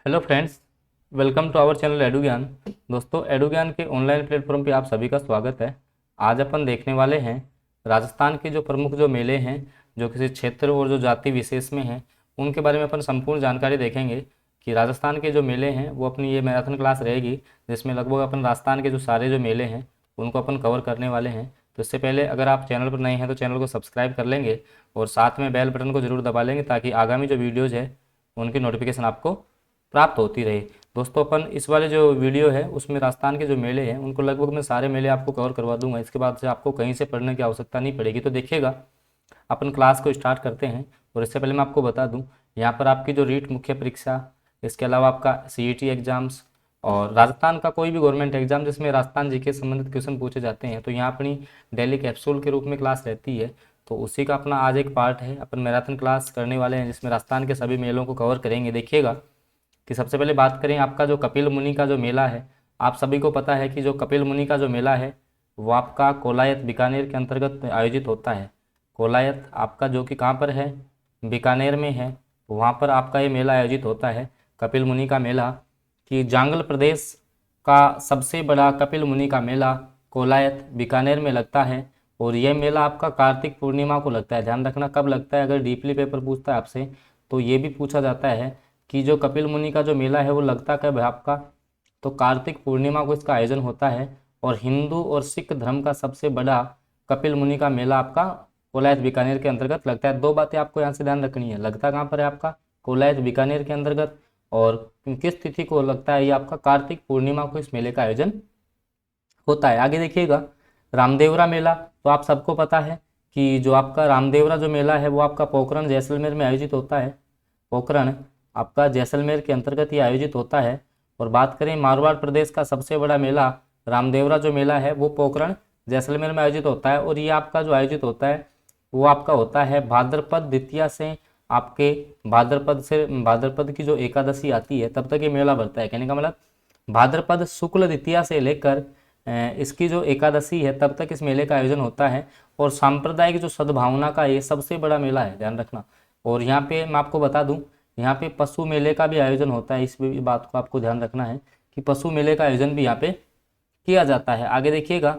Hello friends, welcome to our channel Edu Gyan. दोस्तों, edu ज्ञान के ऑनलाइन प्लेटफॉर्म पे आप सभी का स्वागत है। आज अपन देखने वाले हैं राजस्थान के जो प्रमुख जो मेले हैं, जो किसी क्षेत्र और जो जाति विशेष में हैं, उनके बारे में अपन संपूर्ण जानकारी देखेंगे कि राजस्थान के जो मेले हैं वो अपनी ये मैराथन क्लास रहेगी, जिसमें लगभग अपन राजस्थान के जो सारे जो मेले हैं उनको अपन कवर करने वाले हैं। तो इससे पहले अगर आप चैनल पर नए हैं तो चैनल को सब्सक्राइब कर लेंगे और साथ में बेल बटन को जरूर दबा लेंगे ताकि आगामी जो वीडियोज़ है उनकी नोटिफिकेशन आपको प्राप्त होती रहे। दोस्तों, अपन इस वाले जो वीडियो है उसमें राजस्थान के जो मेले हैं उनको लगभग मैं सारे मेले आपको कवर करवा दूंगा। इसके बाद से आपको कहीं से पढ़ने की आवश्यकता नहीं पड़ेगी। तो देखिएगा, अपन क्लास को स्टार्ट करते हैं। और इससे पहले मैं आपको बता दूं, यहाँ पर आपकी जो रीट मुख्य परीक्षा, इसके अलावा आपका सीईटी एग्जाम्स और राजस्थान का कोई भी गवर्नमेंट एग्जाम जिसमें राजस्थान जी के संबंधित क्वेश्चन पूछे जाते हैं, तो यहाँ अपनी डेली कैप्सूल के रूप में क्लास रहती है। तो उसी का अपना आज एक पार्ट है, अपन मैराथन क्लास करने वाले हैं जिसमें राजस्थान के सभी मेलों को कवर करेंगे। देखिएगा कि सबसे पहले बात करें आपका जो कपिल मुनि का जो मेला है। आप सभी को पता है कि जो कपिल मुनि का जो मेला है वो आपका कोलायत बीकानेर के अंतर्गत आयोजित होता है। कोलायत आपका जो कि कहाँ पर है, बीकानेर में है। वहाँ पर आपका ये मेला आयोजित होता है, कपिल मुनि का मेला। कि जांगल प्रदेश का सबसे बड़ा कपिल मुनि का मेला कोलायत बीकानेर में लगता है। और यह मेला आपका कार्तिक पूर्णिमा को लगता है। ध्यान रखना कब लगता है, अगर डीपली पेपर पूछता है आपसे तो ये भी पूछा जाता है कि जो कपिल मुनि का जो मेला है वो लगता कब है आपका, तो कार्तिक पूर्णिमा को इसका आयोजन होता है। और हिंदू और सिख धर्म का सबसे बड़ा कपिल मुनि का मेला आपका कोलायत बीकानेर के अंतर्गत लगता है। दो बातें आपको यहाँ से ध्यान रखनी है, लगता कहाँ पर है आपका, कोलायत बीकानेर के अंतर्गत, और किस तिथि को लगता है, ये आपका कार्तिक पूर्णिमा को इस मेले का आयोजन होता है। आगे देखिएगा, रामदेवरा मेला। तो आप सबको पता है कि जो आपका रामदेवरा जो मेला है वो आपका पोखरण जैसलमेर में आयोजित होता है। पोखरण आपका जैसलमेर के अंतर्गत ये आयोजित होता है। और बात करें मारवाड़ प्रदेश का सबसे बड़ा मेला रामदेवरा जो मेला है वो पोखरण जैसलमेर में आयोजित होता है। और ये आपका जो आयोजित होता है वो आपका होता है भाद्रपद द्वितीया से, आपके भाद्रपद की जो एकादशी आती है तब तक ये मेला बढ़ता है। कहने का मतलब भाद्रपद शुक्ल द्वितीया से लेकर इसकी जो एकादशी है तब तक इस मेले का आयोजन होता है। और सांप्रदायिक जो सद्भावना का ये सबसे बड़ा मेला है, ध्यान रखना। और यहाँ पे मैं आपको बता दूं, यहाँ पे पशु मेले का भी आयोजन होता है। इस बात को आपको ध्यान रखना है कि पशु मेले का आयोजन भी यहाँ पे किया जाता है। आगे देखिएगा,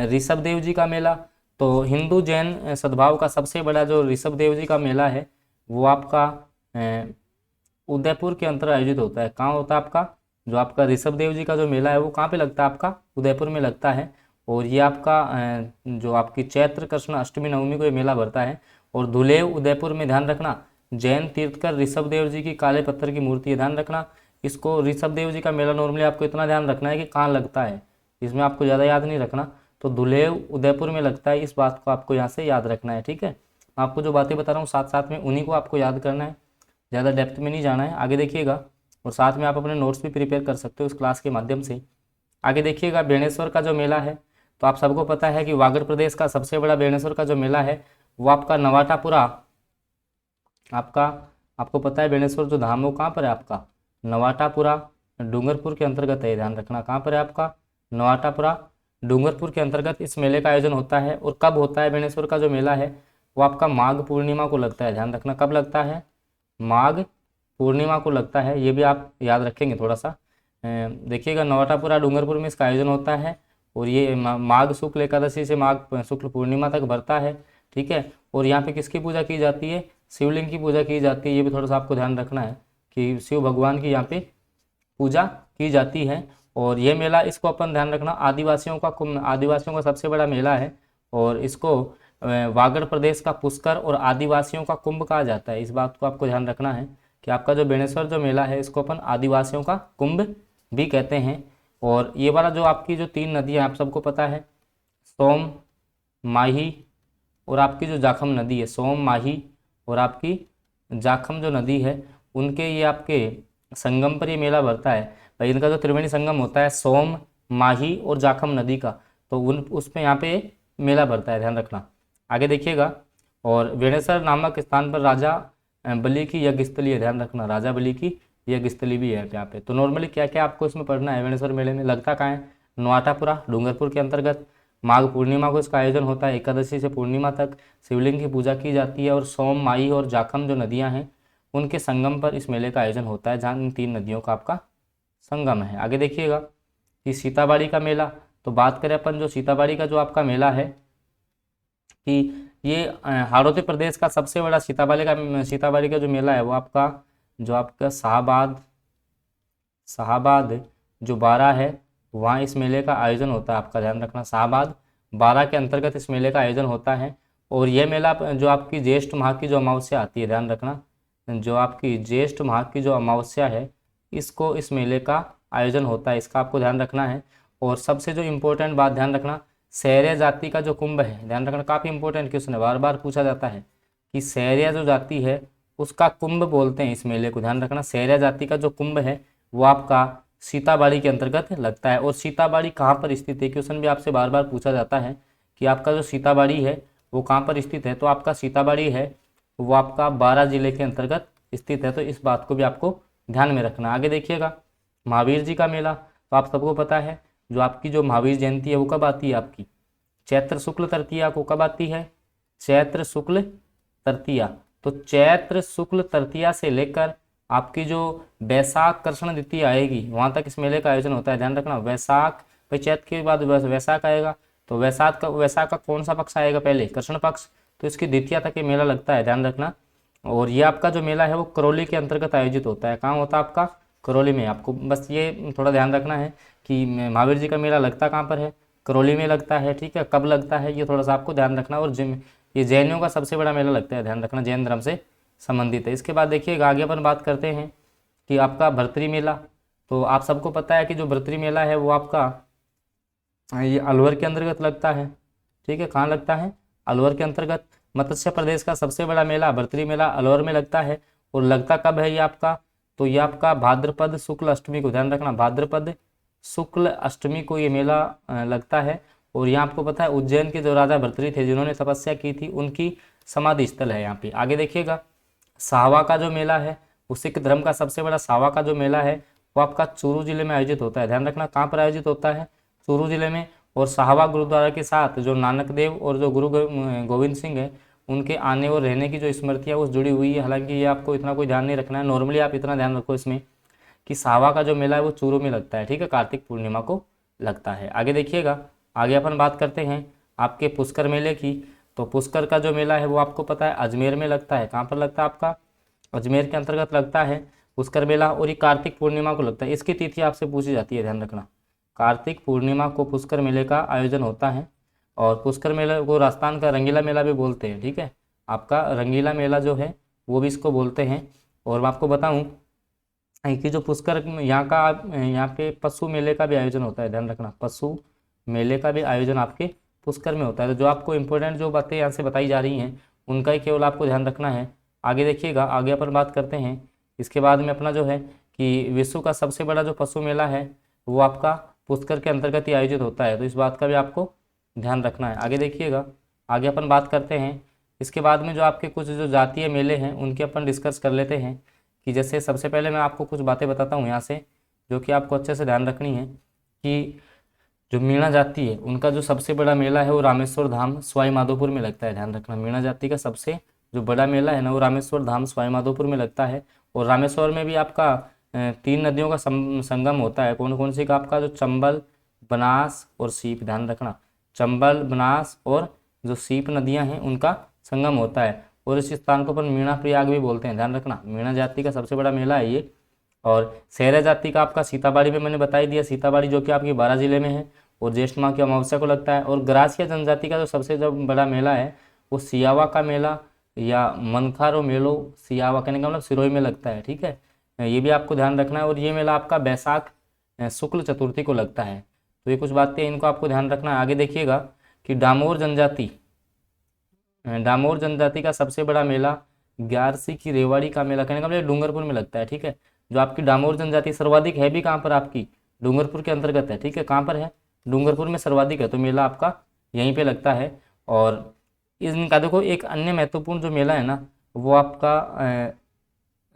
ऋषभ देव जी का मेला। तो हिंदू जैन सद्भाव का सबसे बड़ा जो ऋषभ देव जी का मेला है वो आपका उदयपुर के अंतर आयोजित होता है। कहाँ होता है आपका, जो आपका ऋषभ देव जी का जो मेला है वो कहाँ पे लगता है आपका, उदयपुर में लगता है। और ये आपका जो आपकी चैत्र कृष्ण अष्टमी नवमी को ये मेला भरता है। और धुलेव उदयपुर में, ध्यान रखना, जैन तीर्थकर ऋषभ देव जी की काले पत्थर की मूर्ति है। ध्यान रखना, इसको ऋषभ देव जी का मेला नॉर्मली आपको इतना ध्यान रखना है कि कहाँ लगता है, इसमें आपको ज़्यादा याद नहीं रखना। तो धुलेव उदयपुर में लगता है, इस बात को आपको यहाँ से याद रखना है। ठीक है, आपको जो बातें बता रहा हूँ साथ साथ में उन्हीं को आपको याद करना है, ज़्यादा डेप्थ में नहीं जाना है। आगे देखिएगा, और साथ में आप अपने नोट्स भी प्रिपेयर कर सकते हो इस क्लास के माध्यम से। आगे देखिएगा, बेणेश्वर का जो मेला है। तो आप सबको पता है कि वागड़ प्रदेश का सबसे बड़ा बेणेश्वर का जो मेला है वो आपका नवाटापुरा, आपका आपको पता है बेणेश्वर जो धाम वो कहाँ पर है आपका, नवाटापुरा डूंगरपुर के अंतर्गत है। ध्यान रखना कहाँ पर है आपका, नवाटापुरा डूंगरपुर के अंतर्गत इस मेले का आयोजन होता है। और कब होता है बेणेश्वर का जो मेला है वो आपका माघ पूर्णिमा को लगता है। ध्यान रखना कब लगता है, माघ पूर्णिमा को लगता है। ये भी आप याद रखेंगे थोड़ा सा। देखिएगा, नवाटापुरा डूंगरपुर में इसका आयोजन होता है। और ये माघ शुक्ल एकादशी से माघ शुक्ल पूर्णिमा तक भरता है। ठीक है, और यहाँ पे किसकी पूजा की जाती है, शिवलिंग की पूजा की जाती है। ये भी थोड़ा सा आपको ध्यान रखना है कि शिव भगवान की यहाँ पे पूजा की जाती है। और ये मेला, इसको अपन ध्यान रखना, आदिवासियों का सबसे बड़ा मेला है। और इसको वागड़ प्रदेश का पुष्कर और आदिवासियों का कुंभ कहा जाता है। इस बात को आपको ध्यान रखना है कि आपका जो बेणेश्वर जो मेला है इसको अपन आदिवासियों का कुंभ भी कहते हैं। और ये वाला जो आपकी जो तीन नदियाँ आप सबको पता है, सोम, माही और आपकी जो जाखम नदी है, सोम, माही और आपकी जाखम जो नदी है, उनके ये आपके संगम पर ये मेला भरता है। भाई इनका जो त्रिवेणी संगम होता है सोम, माही और जाखम नदी का, तो उसमें यहाँ पे मेला भरता है, ध्यान रखना। आगे देखिएगा, और बेणेश्वर नामक स्थान पर राजा बलि की यज्ञस्थली है। ध्यान रखना, राजा बलि की यज्ञस्थली भी है यहाँ पे। तो नॉर्मली क्या क्या आपको इसमें पढ़ना है, बेणेश्वर मेले में लगता कहाँ है, नवाटापुरा डूंगरपुर के अंतर्गत। माघ पूर्णिमा को इसका आयोजन होता है, एकादशी से पूर्णिमा तक शिवलिंग की पूजा की जाती है। और सोम, माही और जाखम जो नदियाँ हैं उनके संगम पर इस मेले का आयोजन होता है, जहाँ इन 3 नदियों का आपका संगम है। आगे देखिएगा कि सीताबाड़ी का मेला, तो बात करें अपन जो सीताबाड़ी का जो आपका मेला है कि ये हाड़ौती प्रदेश का सबसे बड़ा सीताबाड़ी का जो मेला है वो आपका शाहाबाद जो बारा है, वहाँ इस मेले का आयोजन होता है। आपका ध्यान रखना, शाहाबाद बारा के अंतर्गत इस मेले का आयोजन होता है। और यह मेला जो आपकी ज्येष्ठ माह की जो अमावस्या आती है, ध्यान रखना, जो आपकी ज्येष्ठ माह की जो अमावस्या है, इस मेले का आयोजन होता है, इसका आपको ध्यान रखना है। और सबसे जो इम्पोर्टेंट बात ध्यान रखना, शहरिया जाति का जो कुंभ है, ध्यान रखना, काफ़ी इंपॉर्टेंट क्वेश्चन है, बार बार पूछा जाता है कि शहरिया जो जाति है उसका कुंभ बोलते हैं इस मेले को। ध्यान रखना, शहरिया जाति का जो कुंभ है वो आपका सीताबाड़ी के अंतर्गत लगता है। और सीताबाड़ी कहाँ पर स्थित है, क्वेश्चन भी आपसे बार बार पूछा जाता है कि आपका जो सीताबाड़ी है वो कहाँ पर स्थित है। तो आपका सीताबाड़ी है वो आपका बारा जिले के अंतर्गत स्थित है, तो इस बात को भी आपको ध्यान में रखना। आगे देखिएगा महावीर जी का मेला, तो आप सबको पता है जो आपकी जो महावीर जयंती है वो कब आती है, आपकी चैत्र शुक्ल तृतीया को। कब आती है, चैत्र शुक्ल तृतीया। तो चैत्र शुक्ल तृतीया से लेकर आपकी जो वैशाख कृष्ण द्वितीया आएगी वहां तक इस मेले का आयोजन होता है। ध्यान रखना, वैशाख भाई चैत्र के बाद वैशाख आएगा, तो वैशाख का कौन सा पक्ष आएगा, पहले कृष्ण पक्ष, तो इसकी द्वितीया तक ये मेला लगता है। ध्यान रखना। और ये आपका जो मेला है वो करौली के अंतर्गत आयोजित होता है। कहाँ होता है आपका, करौली में। आपको बस ये थोड़ा ध्यान रखना है कि महावीर जी का मेला लगता कहाँ पर है, करौली में लगता है। ठीक है, कब लगता है ये थोड़ा सा आपको ध्यान रखना। और ये जैनियों का सबसे बड़ा मेला लगता है, ध्यान रखना, जैन धर्म से संबंधित है। इसके बाद देखिएगा आगे अपन बात करते हैं कि आपका भर्तरी मेला। तो आप सबको पता है कि जो भर्तरी मेला है वो आपका ये अलवर के अंतर्गत लगता है। ठीक है, कहाँ लगता है, अलवर के अंतर्गत। मत्स्य प्रदेश का सबसे बड़ा मेला भर्तरी मेला अलवर में लगता है। और लगता कब है ये आपका, तो ये आपका भाद्रपद शुक्ल अष्टमी को। ध्यान रखना, भाद्रपद शुक्ल अष्टमी को ये मेला लगता है। और यहाँ आपको पता है उज्जैन के जो राजा भर्तरी थे जिन्होंने तपस्या की थी उनकी समाधि स्थल है यहाँ पे। आगे देखिएगा साहवा का जो मेला है, सिख धर्म का सबसे बड़ा साहवा का जो मेला है वो आपका चूरू जिले में आयोजित होता है। ध्यान रखना, कहाँ पर आयोजित होता है, चूरू जिले में। और साहवा गुरुद्वारा के साथ जो नानक देव और जो गुरु गोविंद सिंह है उनके आने और रहने की जो स्मृतियाँ वो जुड़ी हुई है। हालांकि ये आपको इतना कोई ध्यान नहीं रखना है, नॉर्मली आप इतना ध्यान रखो इसमें कि साहवा का जो मेला है वो चूरू में लगता है। ठीक है, कार्तिक पूर्णिमा को लगता है। आगे देखिएगा, आगे अपन बात करते हैं आपके पुष्कर मेले की। तो पुष्कर का जो मेला है वो आपको पता है अजमेर में लगता है। कहाँ पर लगता है, आपका अजमेर के अंतर्गत लगता है पुष्कर मेला। और ये कार्तिक पूर्णिमा को लगता है। इसकी तिथि आपसे पूछी जाती है, ध्यान रखना, कार्तिक पूर्णिमा को पुष्कर मेले का आयोजन होता है। और पुष्कर मेले को राजस्थान का रंगीला मेला भी बोलते हैं। ठीक है, आपका रंगीला मेला जो है वो भी इसको बोलते हैं। और मैं आपको बताऊं कि जो पुष्कर यहाँ पे पशु मेले का भी आयोजन होता है। ध्यान रखना, पशु मेले का भी आयोजन आपके पुष्कर में होता है। तो जो आपको इंपॉर्टेंट जो बातें यहाँ से बताई जा रही हैं उनका ही केवल आपको ध्यान रखना है। आगे देखिएगा, आगे अपन बात करते हैं इसके बाद में अपना जो है कि विश्व का सबसे बड़ा जो पशु मेला है वो आपका पुष्कर के अंतर्गत ही आयोजित होता है। तो इस बात का भी आपको ध्यान रखना है। आगे देखिएगा, आगे अपन बात करते हैं इसके बाद में जो आपके कुछ जो जातीय मेले हैं उनके अपन डिस्कस कर लेते हैं। कि जैसे सबसे पहले मैं आपको कुछ बातें बताता हूँ यहाँ से जो कि आपको अच्छे से ध्यान रखनी है कि जो मीणा जाति है उनका जो सबसे बड़ा मेला है वो रामेश्वर धाम सवाई माधोपुर में लगता है। ध्यान रखना, मीणा जाति का सबसे जो बड़ा मेला है ना वो रामेश्वर धाम सवाई माधोपुर में लगता है। और रामेश्वर में भी आपका 3 नदियों का संगम होता है। कौन कौन सी का, आपका जो चंबल, बनास और सीप। ध्यान रखना, चंबल, बनास और जो सीप नदियां हैं उनका संगम होता है। और इस स्थान को अपन मीणा प्रयाग भी बोलते हैं। ध्यान रखना, मीणा जाति का सबसे बड़ा मेला है ये। और सहरा जाति का आपका सीताबाड़ी में मैंने बता ही दिया, सीताबाड़ी जो कि आपकी बारा जिले में है और ज्येष्ठ माह की अमावस्या को लगता है। और ग्रासिया जनजाति का जो सबसे बड़ा मेला है वो सियावा का मेला या मनखारो मेलो, सियावा कहने का मतलब सिरोही में लगता है। ठीक है, ये भी आपको ध्यान रखना है। और ये मेला आपका बैसाख शुक्ल चतुर्थी को लगता है। तो ये कुछ बातें इनको आपको ध्यान रखना है। आगे देखिएगा कि डामोर जनजाति का सबसे बड़ा मेला ग्यारसी की रेवाड़ी का मेला, कहने का मतलब डूंगरपुर में लगता है। ठीक है, जो आपकी डामोर जनजाति सर्वाधिक है भी कहाँ पर, आपकी डूंगरपुर के अंतर्गत है। ठीक है, कहाँ पर है, डूंगरपुर में सर्वाधिक है। तो मेला आपका यहीं पे लगता है। और इनका देखो एक अन्य महत्वपूर्ण जो मेला है ना वो आपका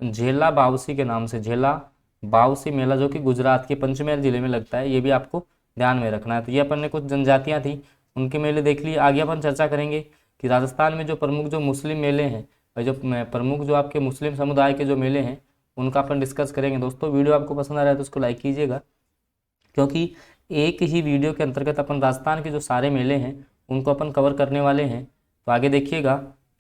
झेला बावसी के नाम से, झेला बावसी मेला जो कि गुजरात के पंचमहल जिले में लगता है। ये भी आपको ध्यान में रखना है। तो ये अपन ने कुछ जनजातियाँ थी उनके मेले देख लिए। आगे अपन चर्चा करेंगे कि राजस्थान में जो प्रमुख जो मुस्लिम मेले हैं और जो प्रमुख जो आपके मुस्लिम समुदाय के जो मेले हैं उनका अपन डिस्कस करेंगे। दोस्तों वीडियो आपको पसंद आ रहा है तो उसको लाइक कीजिएगा, क्योंकि एक ही वीडियो के अंतर्गत अपन राजस्थान के जो सारे मेले हैं उनको अपन कवर करने वाले हैं। तो आगे देखिएगा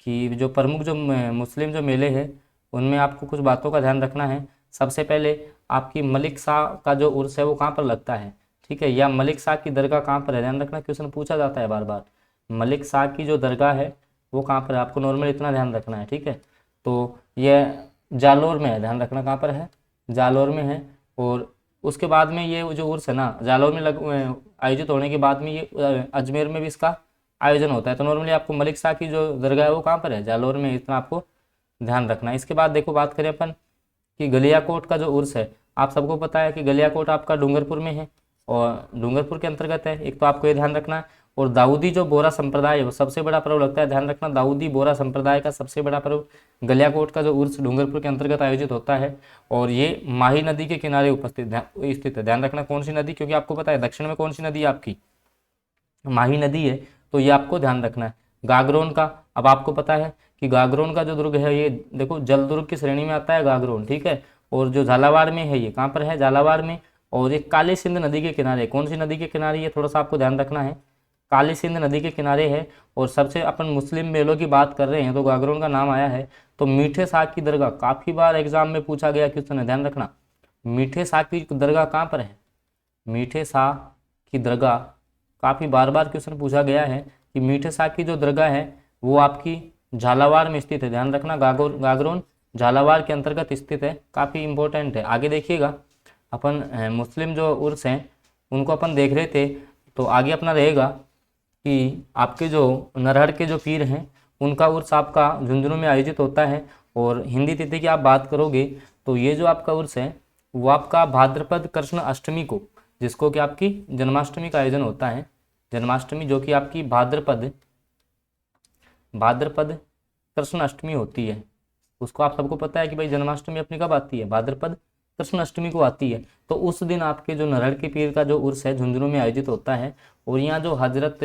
कि जो प्रमुख जो मुस्लिम जो मेले हैं उनमें आपको कुछ बातों का ध्यान रखना है। सबसे पहले आपकी मलिक शाह का जो उर्स है वो कहाँ पर लगता है, ठीक है, या मलिक शाह की दरगाह कहाँ पर है, ध्यान रखना, क्वेश्चन पूछा जाता है बार बार। मलिक शाह की जो दरगाह है वो कहाँ पर है, आपको नॉर्मल इतना ध्यान रखना है, ठीक है। तो यह जालोर में है, ध्यान रखना कहाँ पर है, जालोर में है। और उसके बाद में ये जो उर्स है ना जालोर में आयोजित होने के बाद में ये अजमेर में भी इसका आयोजन होता है। तो नॉर्मली आपको मलिक शाह की जो दरगाह है वो कहाँ पर है, जालोर में, इतना आपको ध्यान रखना है। इसके बाद देखो बात करें अपन कि गलियाकोट का जो उर्स है, आप सबको पता है कि गलियाकोट आपका डूंगरपुर में है और डूंगरपुर के अंतर्गत है, एक तो आपको ये ध्यान रखना है। और दाऊदी जो बोरा संप्रदाय है वो सबसे बड़ा पर्व लगता है, ध्यान रखना, दाऊदी बोरा संप्रदाय का सबसे बड़ा पर्व गलियाकोट का जो उर्स डूंगरपुर के अंतर्गत आयोजित होता है। और ये माही नदी के किनारे स्थित है, ध्यान रखना कौन सी नदी, क्योंकि आपको पता है दक्षिण में कौन सी नदी है आपकी, माही नदी है, तो ये आपको ध्यान रखना है। गागरोन का, अब आपको पता है कि गागरोन का जो दुर्ग है ये देखो जल दुर्ग की श्रेणी में आता है गागरोन, ठीक है। और जो झालावाड़ में है ये कहाँ पर है, झालावाड़ में। और ये काली सिंध नदी के किनारे, कौन सी नदी के किनारे, ये थोड़ा सा आपको ध्यान रखना है, काली सिंध नदी के किनारे है। और सबसे अपन मुस्लिम मेलों की बात कर रहे हैं तो गागरोन का नाम आया है। तो मीठे साग की दरगाह काफ़ी बार एग्जाम में पूछा गया क्वेश्चन है, ध्यान रखना, मीठे साग की दरगाह कहाँ पर है, मीठे साग की दरगाह काफ़ी बार बार क्वेश्चन पूछा गया है कि मीठे साग की जो दरगाह है वो आपकी झालावाड़ में स्थित है, ध्यान रखना, गागरोन झालावाड़ के अंतर्गत स्थित है, काफ़ी इंपॉर्टेंट है। आगे देखिएगा अपन मुस्लिम जो उर्स हैं उनको अपन देख रहे थे, तो आगे अपना रहेगा कि आपके जो नरहर के जो पीर हैं उनका उर्स आपका झुंझुनू में आयोजित होता है। और हिंदी तिथि की आप बात करोगे तो ये जो आपका उर्स है वो आपका भाद्रपद कृष्ण अष्टमी को, जिसको कि आपकी जन्माष्टमी का आयोजन होता है, जन्माष्टमी जो कि आपकी भाद्रपद कृष्ण अष्टमी होती है, उसको आप सबको पता है कि भाई जन्माष्टमी अपनी कब आती है, भाद्रपद कृष्ण अष्टमी को आती है। तो उस दिन आपके जो नरहर के पीर का जो उर्स है झुंझुनू में आयोजित होता है। और यहाँ जो हजरत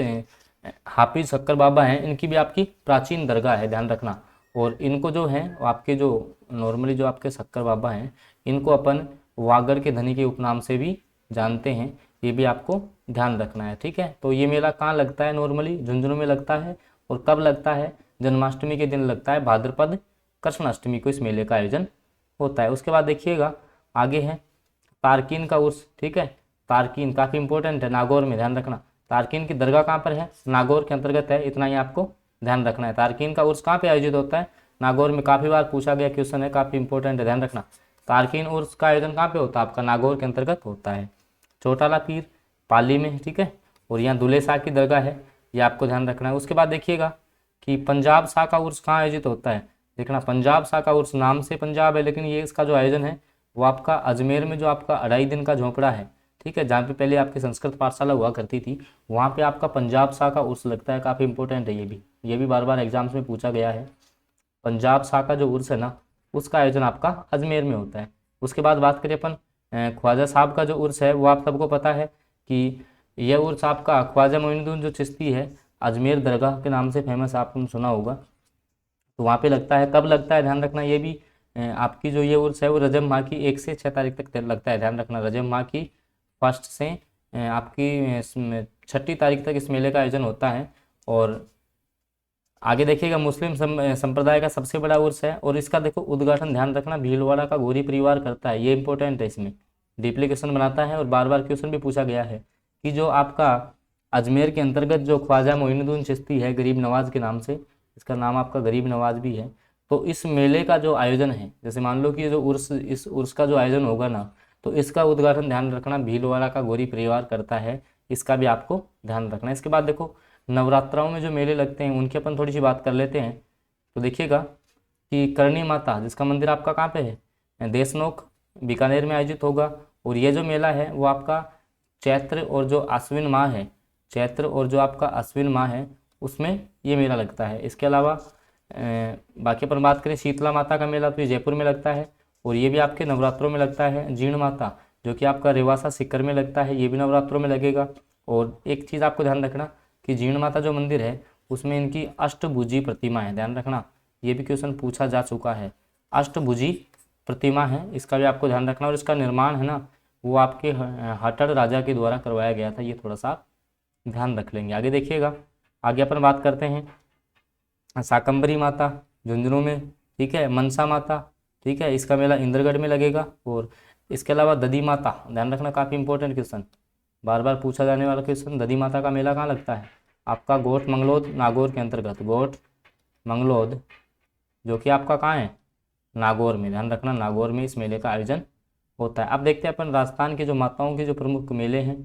हाफिज शक्कर बाबा हैं इनकी भी आपकी प्राचीन दरगाह है, ध्यान रखना। और इनको जो है आपके जो नॉर्मली जो आपके शक्कर बाबा हैं इनको अपन वागड़ के धनी के उपनाम से भी जानते हैं, ये भी आपको ध्यान रखना है, ठीक है। तो ये मेला कहाँ लगता है, नॉर्मली झुंझुनू में लगता है। और कब लगता है, जन्माष्टमी के दिन लगता है, भाद्रपद कृष्ण अष्टमी को इस मेले का आयोजन होता है। उसके बाद देखिएगा आगे है तारकीन का उर्स, ठीक है, तारकीन काफ़ी इंपॉर्टेंट है, नागौर में, ध्यान रखना। तारकीन की दरगाह कहाँ पर है, नागौर के अंतर्गत है, इतना ही आपको ध्यान रखना है। तारकीन का उर्स कहाँ पे आयोजित होता है, नागौर में, काफ़ी बार पूछा गया क्वेश्चन है, काफ़ी इंपॉर्टेंट है, ध्यान रखना। तारकीन उर्स का आयोजन कहाँ पे होता है, आपका नागौर के अंतर्गत होता है। चौटाला पीर पाली में, ठीक है। और यहाँ दुल्हे शाह की दरगाह है, ये आपको ध्यान रखना है। उसके बाद देखिएगा कि पंजाब शाह का उर्स कहाँ आयोजित होता है, देखना, पंजाब शाह का उर्स नाम से पंजाब है लेकिन ये इसका जो आयोजन है वो आपका अजमेर में जो आपका 2.5 दिन का झोंपड़ा है, ठीक है, जहाँ पे पहले आपकी संस्कृत पाठशाला हुआ करती थी, वहाँ पे आपका पंजाब शाह का उर्स लगता है, काफ़ी इंपॉर्टेंट है ये भी बार बार एग्जाम्स में पूछा गया है। पंजाब शाह का जो उर्स है ना उसका आयोजन आपका अजमेर में होता है। उसके बाद बात करें अपन ख्वाजा साहब का जो उर्स है वो आप सबको पता है कि यह उर्स आपका ख्वाजा मोइनुद्दीन जो चिश्ती है अजमेर दरगाह के नाम से फेमस, आपने सुना होगा, तो वहाँ पे लगता है। कब लगता है, ध्यान रखना, ये भी आपकी जो ये उर्स है वो रजब माह की 1 से 6 तारीख तक लगता है, ध्यान रखना, रजब माह की 1 से आपकी 6 तारीख तक इस मेले का आयोजन होता है। और आगे देखिएगा मुस्लिम संप्रदाय का सबसे बड़ा उर्स है और इसका देखो उद्घाटन, ध्यान रखना, भीलवाड़ा का गोरी परिवार करता है, ये इंपॉर्टेंट है, इसमें डिप्लीकेशन बनाता है और बार बार क्वेश्चन भी पूछा गया है कि जो आपका अजमेर के अंतर्गत जो ख्वाजा मोइनुद्दीन चिश्ती है गरीब नवाज के नाम से, इसका नाम आपका गरीब नवाज भी है, तो इस मेले का जो आयोजन है, जैसे मान लो कि जो उर्स, इस उर्स का जो आयोजन होगा ना तो इसका उद्घाटन, ध्यान रखना, भीलवाड़ा का गोरी परिवार करता है, इसका भी आपको ध्यान रखना है। इसके बाद देखो नवरात्राओं में जो मेले लगते हैं उनकी अपन थोड़ी सी बात कर लेते हैं। तो देखिएगा कि करणी माता जिसका मंदिर आपका कहाँ पे है, देशनोक बीकानेर में आयोजित होगा। और ये जो मेला है वो आपका चैत्र और जो आश्विन माह है, चैत्र और जो आपका आश्विन माह है उसमें ये मेला लगता है। इसके अलावा बाकी अपन बात करें शीतला माता का मेला तो ये जयपुर में लगता है और ये भी आपके नवरात्रों में लगता है। जीर्ण माता जो कि आपका रेवासा सीकर में लगता है, ये भी नवरात्रों में लगेगा। और एक चीज़ आपको ध्यान रखना कि जीर्ण माता जो मंदिर है उसमें इनकी अष्टभुजी प्रतिमा है, ध्यान रखना, ये भी क्वेश्चन पूछा जा चुका है। अष्टभुजी प्रतिमा है, इसका भी आपको ध्यान रखना, और इसका निर्माण है ना वो आपके हटड़ राजा के द्वारा करवाया गया था, ये थोड़ा सा ध्यान रख लेंगे। आगे देखिएगा, आगे अपन बात करते हैं शाकंभरी माता झुंझुनू में, ठीक है, मनसा माता, ठीक है, इसका मेला इंद्रगढ़ में लगेगा। और इसके अलावा दधी माता, ध्यान रखना काफ़ी इंपॉर्टेंट क्वेश्चन, बार बार पूछा जाने वाला क्वेश्चन, दधी माता का मेला कहाँ लगता है आपका गोठ मंगलोद नागौर के अंतर्गत, गोठ मंगलोद जो कि आपका कहाँ है नागौर में, ध्यान रखना नागौर में इस मेले का आयोजन होता है। अब देखते हैं अपन राजस्थान के जो माताओं के जो प्रमुख मेले हैं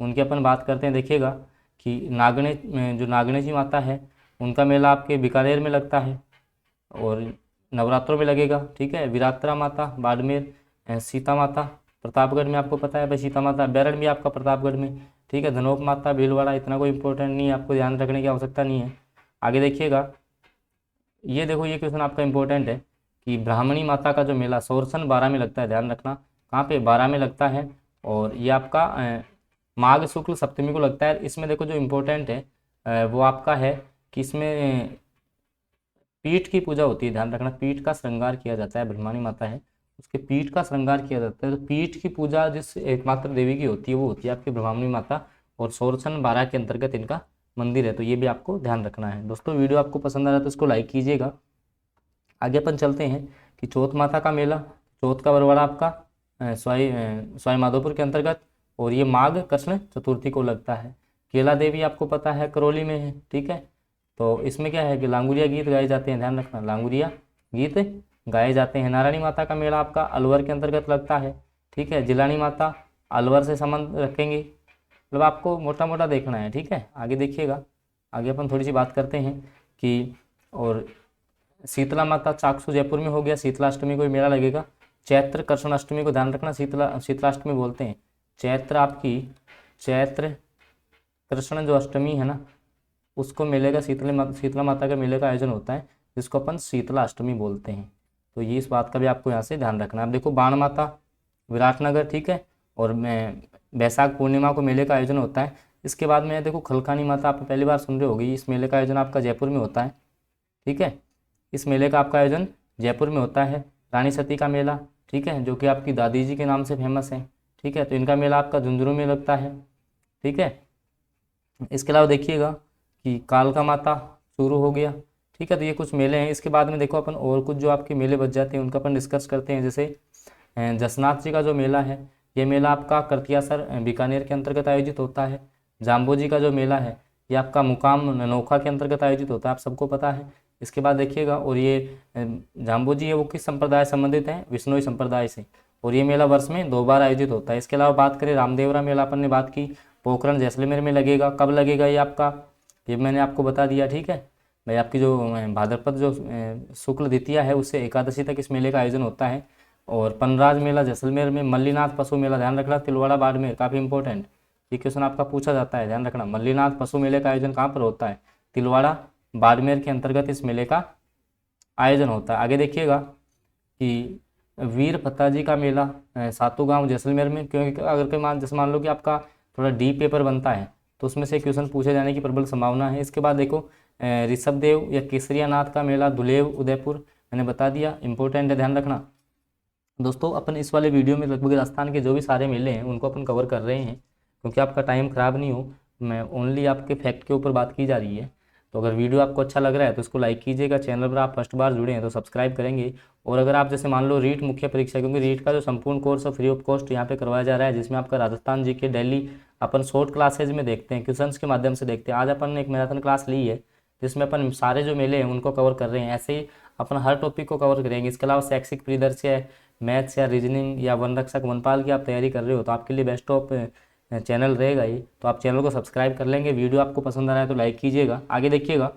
उनकी अपन बात करते हैं। देखिएगा कि जो नागणेजी माता है उनका मेला आपके बीकानेर में लगता है और नवरात्रों में लगेगा, ठीक है। विरात्रा माता बाड़मेर, सीता माता प्रतापगढ़ में, आपको पता है भाई सीता माता, बैरण भी आपका प्रतापगढ़ में, ठीक है। धनोप माता भीलवाड़ा, इतना कोई इंपॉर्टेंट नहीं है, आपको ध्यान रखने की आवश्यकता नहीं है। आगे देखिएगा, ये देखो ये क्वेश्चन आपका इंपॉर्टेंट है कि ब्राह्मणी माता का जो मेला सोरसन 12 में लगता है, ध्यान रखना कहाँ पे 12 में लगता है, और ये आपका माघ शुक्ल सप्तमी को लगता है। इसमें देखो जो इम्पोर्टेंट है वो आपका है कि इसमें पीठ की पूजा होती है, ध्यान रखना पीठ का श्रृंगार किया जाता है, ब्रह्माणी माता है उसके पीठ का श्रृंगार किया जाता है। तो पीठ की पूजा जिस एकमात्र देवी की होती है वो होती है आपकी ब्रह्माणी माता, और सोरसन 12 के अंतर्गत इनका मंदिर है, तो ये भी आपको ध्यान रखना है। दोस्तों वीडियो आपको पसंद आ रहा है तो इसको लाइक कीजिएगा। आगे अपन चलते हैं कि चौथ माता का मेला, चौथ का बरवाड़ा आपका सवाई माधोपुर के अंतर्गत, और ये माघ कृष्ण चतुर्थी को लगता है। केला देवी आपको पता है करौली में है, ठीक है। तो इसमें क्या है कि लांगुरिया गीत गाए जाते हैं, ध्यान रखना लांगुरिया गीत गाए जाते हैं। नारायणी माता का मेला आपका अलवर के अंतर्गत लगता है, ठीक है। जिलानी माता अलवर से संबंध रखेंगे, मतलब आपको मोटा मोटा देखना है, ठीक है। आगे देखिएगा, आगे अपन थोड़ी सी बात करते हैं कि और शीतला माता चाकसू जयपुर में हो गया, शीतलाष्टमी को मेला लगेगा। चैत्र कृष्ण अष्टमी को ध्यान रखना शीतलाष्टमी बोलते हैं, चैत्र कृष्ण जो अष्टमी है ना उसको मेले का शीतला माता के मेले का आयोजन होता है, जिसको अपन शीतला अष्टमी बोलते हैं। तो ये इस बात का भी आपको यहाँ से ध्यान रखना है। अब देखो बाण माता विराटनगर, ठीक है, और बैसाख पूर्णिमा को मेले का आयोजन होता है। इसके बाद में देखो खलकानी माता, आप पहली बार सुन रहे होगी, इस मेले का आयोजन आपका जयपुर में होता है, ठीक है। इस मेले का आपका आयोजन जयपुर में होता है। रानी सती का मेला, ठीक है, जो कि आपकी दादी जी के नाम से फेमस है, ठीक है, तो इनका मेला आपका झुंझुनू में लगता है, ठीक है। इसके अलावा देखिएगा कि कालका माता चूरू हो गया, ठीक है। तो ये कुछ मेले हैं। इसके बाद में देखो अपन और कुछ जो आपके मेले बच जाते हैं उनका अपन डिस्कस करते हैं। जैसे जसनाथ जी का जो मेला है, ये मेला आपका करतियासर बीकानेर के अंतर्गत आयोजित होता है। जाम्बो जी का जो मेला है ये आपका मुकाम नोखा के अंतर्गत आयोजित होता है, आप सबको पता है। इसके बाद देखिएगा, और ये जाम्बो जी है वो किस संप्रदाय संबंधित हैं, विष्णोई संप्रदाय से, और ये मेला वर्ष में 2 बार आयोजित होता है। इसके अलावा बात करें रामदेवरा मेला, अपन ने बात की पोखरण जैसलमेर में लगेगा। कब लगेगा ये आपका, ये मैंने आपको बता दिया, ठीक है भाई। आपकी जो भाद्रपद जो शुक्ल द्वितीया है उससे एकादशी तक इस मेले का आयोजन होता है। और पनराज मेला जैसलमेर में, मल्लीनाथ पशु मेला, ध्यान रखना तिलवाड़ा बाड़मेर, काफ़ी इंपॉर्टेंट ये क्वेश्चन आपका पूछा जाता है, ध्यान रखना मल्लीनाथ पशु मेले का आयोजन कहाँ पर होता है, तिलवाड़ा बाड़मेर के अंतर्गत इस मेले का आयोजन होता है। आगे देखिएगा कि वीर फतेह जी का मेला सातू गांव जैसलमेर में, क्योंकि अगर कोई जैसे मान लो कि आपका थोड़ा डीप पेपर बनता है तो उसमें से क्वेश्चन पूछे जाने की प्रबल संभावना है। इसके बाद देखो ऋषभ देव या केसरिया नाथ का मेला दुलेव उदयपुर, मैंने बता दिया, इंपॉर्टेंट है, ध्यान रखना। दोस्तों अपन इस वाले वीडियो में लगभग राजस्थान के जो भी सारे मेले हैं उनको अपन कवर कर रहे हैं, क्योंकि आपका टाइम ख़राब नहीं हो, मैं ओनली आपके फैक्ट के ऊपर बात की जा रही है। तो अगर वीडियो आपको अच्छा लग रहा है तो इसको लाइक कीजिएगा, चैनल पर आप फर्स्ट बार जुड़े हैं तो सब्सक्राइब करेंगे। और अगर आप जैसे मान लो रीट मुख्य परीक्षा, क्योंकि रीट का जो संपूर्ण कोर्स फ्री ऑफ कॉस्ट यहाँ पे करवाया जा रहा है, जिसमें आपका राजस्थान जी के डेली अपन शॉर्ट क्लासेज में देखते हैं, क्वेश्चंस के माध्यम से देखते हैं। आज अपन ने एक मैराथन क्लास ली है जिसमें अपन सारे जो मेले हैं उनको कवर कर रहे हैं, ऐसे ही अपन हर टॉपिक को कवर करेंगे। इसके अलावा शैक्षिक परिदृश्य, मैथ्स या रीजनिंग या वन रक्षक वनपाल की आप तैयारी कर रहे हो तो आपके लिए बेस्ट ऑफ चैनल रहेगा ये, तो आप चैनल को सब्सक्राइब कर लेंगे। वीडियो आपको पसंद आ रहा है तो लाइक कीजिएगा। आगे देखिएगा,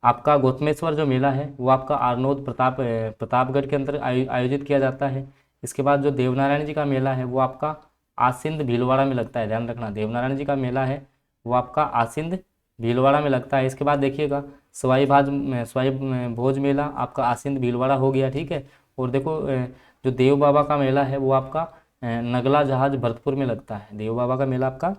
आपका गौतमेश्वर जो मेला है वो आपका आरनोद प्रतापगढ़ के अंदर आयोजित किया जाता है। इसके बाद जो देवनारायण जी का मेला है वो आपका आसिंद भीलवाड़ा में लगता है, ध्यान रखना देवनारायण जी का मेला है वो आपका आसिंद भीलवाड़ा में लगता है। इसके बाद देखिएगा सवाई भोज मेला आपका आसिंद भीलवाड़ा हो गया, ठीक है। और देखो जो देव बाबा का मेला है वो आपका नगला जहाज भरतपुर में लगता है। देव बाबा का मेला आपका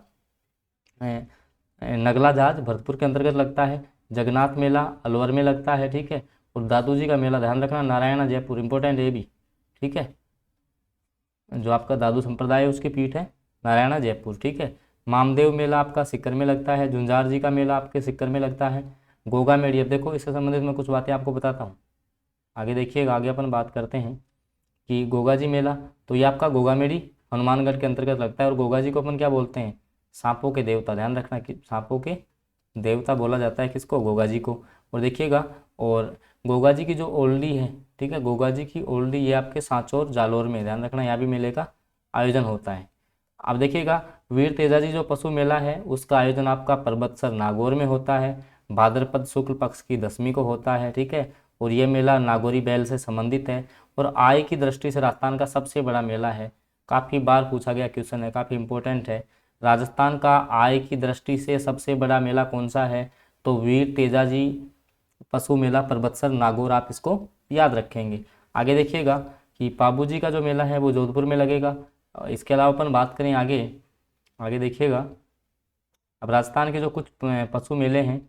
नगला जहाज भरतपुर के अंतर्गत लगता है। जगन्नाथ मेला अलवर में लगता है, ठीक है। और दादू जी का मेला ध्यान रखना नारायणा जयपुर, इंपॉर्टेंट है भी, ठीक है। जो आपका दादू संप्रदाय है उसकी पीठ है नारायणा जयपुर, ठीक है। मामदेव मेला आपका सिक्कर में लगता है। झुंझार जी का मेला आपके सिक्कर में लगता है। गोगा मेड़ी, अब देखो इससे संबंधित मैं कुछ बातें आपको बताता हूँ। आगे देखिएगा, आगे अपन बात करते हैं कि गोगा जी मेला, तो ये आपका गोगा मेड़ी हनुमानगढ़ के अंतर्गत लगता है। और गोगा जी को अपन क्या बोलते हैं, सांपों के देवता, ध्यान रखना कि सांपों के देवता बोला जाता है किसको, गोगा जी को। और देखिएगा, और गोगा जी की जो ओल्डी है, ठीक है, गोगा जी की ओल्डी ये आपके सांचौर जालोर में, ध्यान रखना यहाँ भी मेले का आयोजन होता है। अब देखिएगा, वीर तेजाजी जो पशु मेला है उसका आयोजन आपका परबतसर नागौर में होता है। भाद्रपद शुक्ल पक्ष की 10वीं को होता है, ठीक है। और ये मेला नागौरी बैल से संबंधित है और आय की दृष्टि से राजस्थान का सबसे बड़ा मेला है। काफ़ी बार पूछा गया क्वेश्चन है, काफ़ी इंपॉर्टेंट है। राजस्थान का आय की दृष्टि से सबसे बड़ा मेला कौन सा है, तो वीर तेजाजी पशु मेला परबतसर नागौर, आप इसको याद रखेंगे। आगे देखिएगा कि पाबूजी का जो मेला है वो जोधपुर में लगेगा। इसके अलावा अपन बात करें आगे, आगे देखिएगा, अब राजस्थान के जो कुछ पशु मेले हैं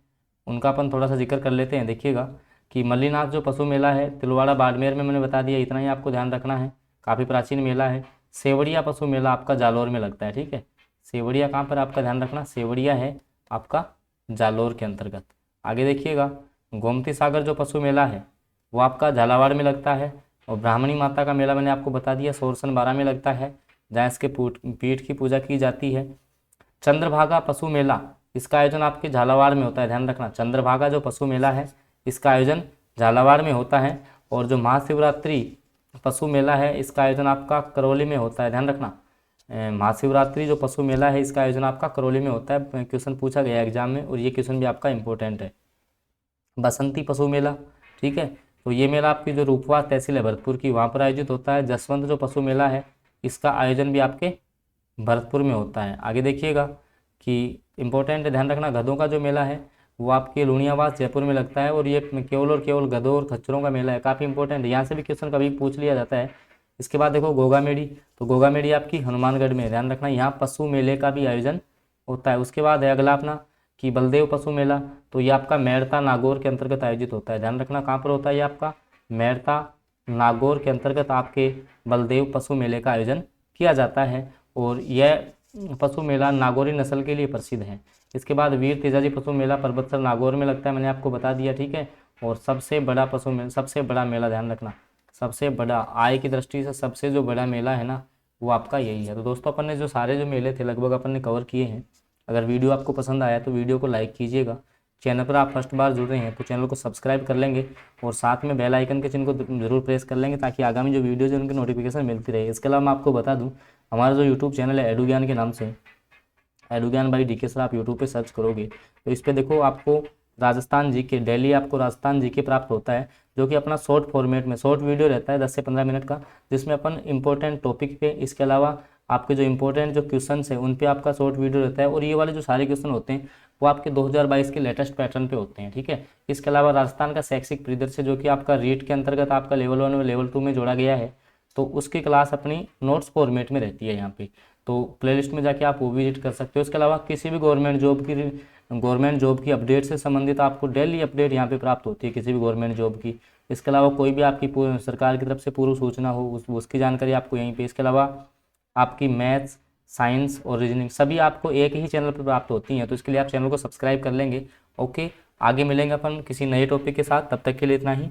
उनका अपन थोड़ा सा जिक्र कर लेते हैं। देखिएगा कि मल्लीनाथ जो पशु मेला है तिलवाड़ा बाड़मेर में, मैंने बता दिया, इतना ही आपको ध्यान रखना है, काफ़ी प्राचीन मेला है। सेवड़िया पशु मेला आपका जालोर में लगता है, ठीक है। सेवड़िया कहाँ पर, आपका ध्यान रखना, सेवड़िया है आपका जालोर के अंतर्गत। आगे देखिएगा, गोमती सागर जो पशु मेला है वो आपका झालावाड़ में लगता है। और ब्राह्मणी माता का मेला मैंने आपको बता दिया सोरसन 12 में लगता है, जहाँ इसके पीठ की पूजा की जाती है। चंद्रभागा पशु मेला, इसका आयोजन आपके झालावाड़ में होता है, ध्यान रखना। चंद्रभागा जो पशु मेला है इसका आयोजन झालावाड़ में होता है। और जो महाशिवरात्रि पशु मेला है इसका आयोजन आपका करौली में होता है, ध्यान रखना। महाशिवरात्रि जो पशु मेला है इसका आयोजन आपका करौली में होता है, क्वेश्चन पूछा गया एग्जाम में और ये क्वेश्चन भी आपका इंपॉर्टेंट है। बसंती पशु मेला, ठीक है, तो ये मेला आपकी जो रूपवा तहसील है भरतपुर की, वहाँ पर आयोजित होता है। जसवंत जो पशु मेला है इसका आयोजन भी आपके भरतपुर में होता है। आगे देखिएगा कि इंपॉर्टेंट है, ध्यान रखना, गधों का जो मेला है वो आपके लुणियावास जयपुर में लगता है। और ये केवल और केवल गधों और खच्चरों का मेला है, काफ़ी इंपॉर्टेंट है, यहाँ से भी क्वेश्चन कभी पूछ लिया जाता है। इसके बाद देखो गोगा मेड़ी, तो गोगा मेड़ी आपकी हनुमानगढ़ में है, ध्यान रखना, यहाँ पशु मेले का भी आयोजन होता है। उसके बाद है अगला अपना कि बलदेव पशु मेला, तो ये आपका मेड़ता नागौर के अंतर्गत आयोजित होता है, ध्यान रखना। कहाँ पर होता है ये आपका, मेड़ता नागौर के अंतर्गत आपके बलदेव पशु मेले का आयोजन किया जाता है। और यह पशु मेला नागौरी नस्ल के लिए प्रसिद्ध है। इसके बाद वीर तेजाजी पशु मेला परबतसर नागौर में लगता है, मैंने आपको बता दिया, ठीक है। और सबसे बड़ा पशु मेला, सबसे बड़ा मेला, ध्यान रखना, सबसे बड़ा आय की दृष्टि से सबसे जो बड़ा मेला है ना वो आपका यही है। तो दोस्तों अपन ने जो सारे जो मेले थे लगभग अपन ने कवर किए हैं। अगर वीडियो आपको पसंद आया तो वीडियो को लाइक कीजिएगा। चैनल पर आप फर्स्ट बार जुड़ रहे हैं तो चैनल को सब्सक्राइब कर लेंगे और साथ में बेल आइकन के चिन्ह को जरूर प्रेस कर लेंगे ताकि आगामी जो वीडियोज़ है उनकी नोटिफिकेशन मिलती रहे। इसके अलावा मैं आपको बता दूं, हमारा जो यूट्यूब चैनल है एडू ज्ञान के नाम से, एडू ज्ञान बाई डीके सर, आप यूट्यूब पे सर्च करोगे तो इस पर देखो आपको राजस्थान जीके, डेली आपको राजस्थान जीके प्राप्त होता है, जो कि अपना शॉर्ट फॉर्मेट में शॉर्ट वीडियो रहता है 10 से 15 मिनट का, जिसमें अपन इंपॉर्टेंट टॉपिक पे, इसके अलावा आपके जो इंपॉर्टेंट जो क्वेश्चन है उन पे आपका शॉर्ट वीडियो रहता है। और ये वाले जो सारे क्वेश्चन होते हैं वो आपके 2022 के लेटेस्ट पैटर्न पे होते हैं, ठीक है। इसके अलावा राजस्थान का शैक्षिक परिदृश्य जो कि आपका रीट के अंतर्गत आपका लेवल 1 और लेवल 2 में जोड़ा गया है, तो उसकी क्लास अपनी नोट्स फॉर्मेट में रहती है यहाँ पे, तो प्लेलिस्ट में जाके आप वो भी विजिट कर सकते हो। इसके अलावा किसी भी गवर्नमेंट जॉब की अपडेट से संबंधित आपको डेली अपडेट यहाँ पे प्राप्त होती है, किसी भी गवर्नमेंट जॉब की। इसके अलावा कोई भी आपकी सरकार की तरफ से पूर्व सूचना हो उसकी जानकारी आपको यहीं पे। इसके अलावा आपकी मैथ्स, साइंस और रीजनिंग सभी आपको एक ही चैनल पर प्राप्त होती हैं, तो इसके लिए आप चैनल को सब्सक्राइब कर लेंगे। ओके, आगे मिलेंगे अपन किसी नए टॉपिक के साथ, तब तक के लिए इतना ही।